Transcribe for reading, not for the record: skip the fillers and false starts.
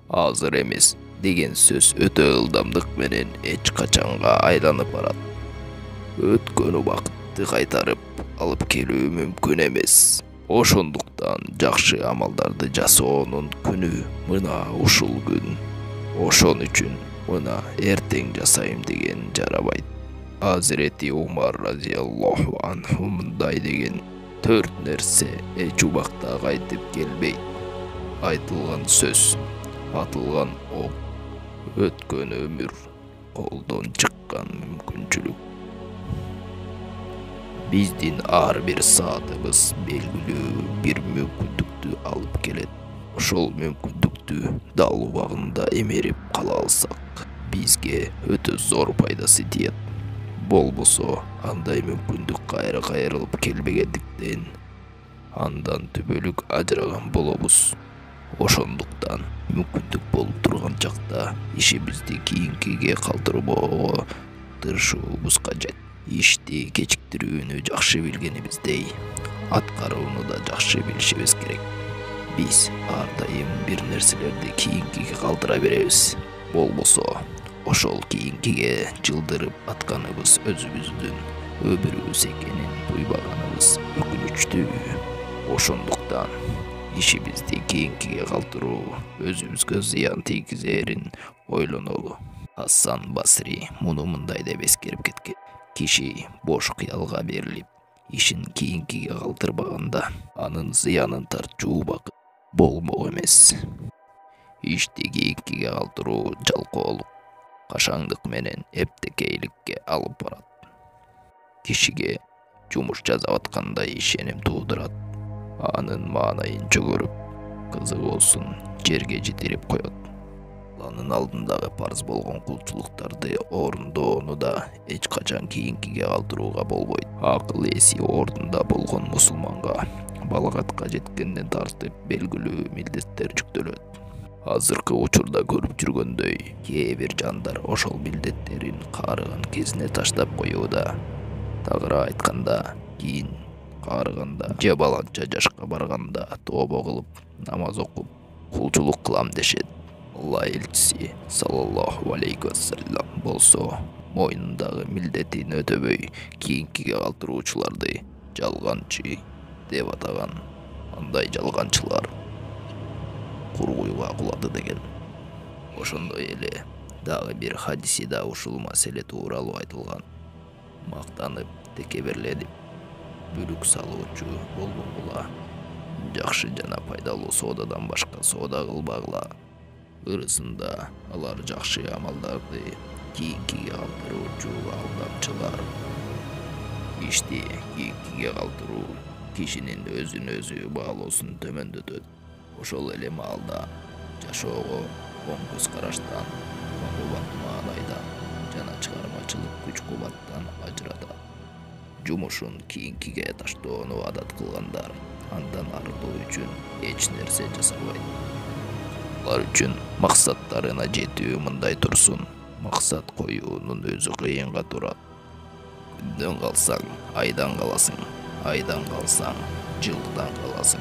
азыр эмес деген сөз өтө ылдамдык менен эч качанга айланып барат. Өткөн убакытты кайтарып алып келүү мүмкүн эмес. Ошондуктан жакшы амалдарды жасоонун күнү мына ушул күн. Ошон үчүн мына эртең жасайм деген жарабайт. Азирети Умар разияллаху анху мындай деген: 4 нерсе эч убакта кайтып келбейт. Айтылган сөз, атылган ок, өткөн өмүр, колдон чыккан мүмкүнчүлүк. Биздин ар бир саатыбыз белгилүү бир мүмкүндүктү алып келет. Ошол мүмкүндүктү дал убагында эмерип кала алсак, бизге өтө зор пайдасы тиет. Болбосо андай мүмкүндүк кайра кайрылып келбегендиктен андан түбөлүк ажыраган болобуз. Ошондуктан мүмкүндүк болуп турган чакта ишибизди кийинкиге калтырбоого тырышуубуз кажет. Ишти кечиктирүүнү жакшы билгенибиздей, аткарууну да жакшы билишибиз керек. Биз ар дайым бир нерселерди кийинкиге калтыра беребиз. Болбосо ошол кийинкиге жылдырып атканыбыз өзүбүздүн өмүрүбүз экенин туйбаганыбыз өкүнүчтүү. Ошондуктан ишибизди кийинкиге калтыруу өзүбүзгө зыян тийгизерин ойлонолу. Хасан Басри муну мындай деп эскерип кеткен: киши бош кыялга берилип, ишин кийинкиге калтырбаганда анын зыянын тартчу убакыт болмок эмес. Ишти кийинкиге калтыруу жалкоолук, кашаңдык менен эптекейликке алып барат. Кишиге жумуш жасап аткандай ишеним туудурат. Анын маанайын чөгөрүп, кызык болсун жерге жетирип коет. Алланын алдындагы парз болгон кулчулуктарды орундоону да эч качан кийинкиге калтырууга болбойт. Акыл эси ордунда болгон мусулманга балагатка жеткенден тартып белгилүү милдеттер жүктөлөт. Азыркы учурда көрүп жүргөндөй, кээ бир жандар ошол милдеттерин каарыган кезине таштап коюуда. Тагыраак айтканда, кийин каарыганда же баланча жашка барганда тообо кылып, намаз окуп, кулчулук кылам дешет. Алла элчиси саллаллаху алейхи вассалам болсо мойнундагы милдетин өтөбөй кийинкиге калтыруучуларды жалганчы деп атаган. Андай жалганчылар кургуйга кулады деген. Ошондой эле дагы бир хадисида ушул маселе тууралуу айтылган. Мактанып, текеберленип, бүлүк салуучу болбогула, жакшы жана пайдалуу соодадан башка соода кылбагыла. Ырысында алар жакшы амалдарды кийинкиге калтыруучу алдамчылар. Ишти кийинкиге калтыруу кишинин өзүн өзү баалоосун төмөндөтөт. Ошол эле маалда жашоого оң көз караштан, махабат маанайдан жана чыгармачылык күч-кубаттан ажыратат. Жумушун кийинкиге таштоону адат кылгандар андан арылуу үчүн эч нерсе жасабайт. Алар үчүн максаттарына жетүү мындай турсун, максат коюунун өзү кыйынга турат. Күндөн калсаң, айдан каласың, айдан калсаң, жылдан каласың.